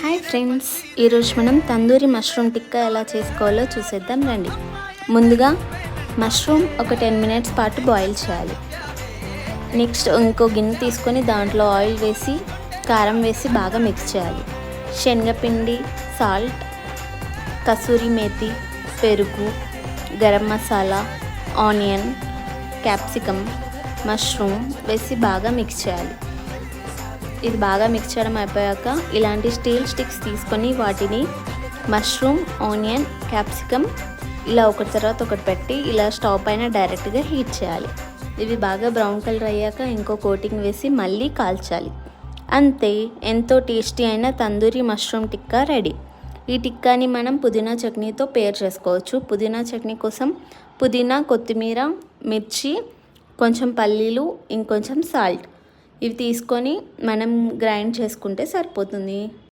Hi friends, ఈరోజు మనం tandoori mushroom tikka ఎలా చేసుకోవాలో చూసేద్దాం రండి. ముందుగా మష్రూమ్ ఒక 10 మినిట్స్ పాటు బాయిల్ చేయాలి. నెక్స్ట్ ఇంకో గిన్నె తీసుకొని దాంట్లో ఆయిల్ వేసి కారం వేసి బాగా మిక్స్ చేయాలి. శనగపిండి, సాల్ట్, కసూరి మేతి, పెరుగు, garam masala, onion, capsicum, mushroom వేసి బాగా మిక్స్ చేయాలి. ఇది బాగా మిక్స్ చేయడం అయిపోయాక ఇలాంటి స్టీల్ స్టిక్స్ తీసుకొని వాటిని మష్రూమ్, ఆనియన్, క్యాప్సికమ్ ఇలా ఒకటి తర్వాత ఒకటి పెట్టి ఇలా స్టవ్ పైన డైరెక్ట్గా హీట్ చేయాలి. ఇవి బాగా బ్రౌన్ కలర్ అయ్యాక ఇంకో కోటింగ్ వేసి మళ్ళీ కాల్చాలి. అంతే, ఎంతో టేస్టీ అయిన తందూరి మష్రూమ్ టిక్కా రెడీ. ఈ టిక్కాని మనం పుదీనా చట్నీతో పేర్ చేసుకోవచ్చు. పుదీనా చట్నీ కోసం పుదీనా, కొత్తిమీర, మిర్చి, కొంచెం పల్లీలు, ఇంకొంచెం సాల్ట్ ఇవి తీసుకొని మనం గ్రైండ్ చేసుకుంటే సరిపోతుంది.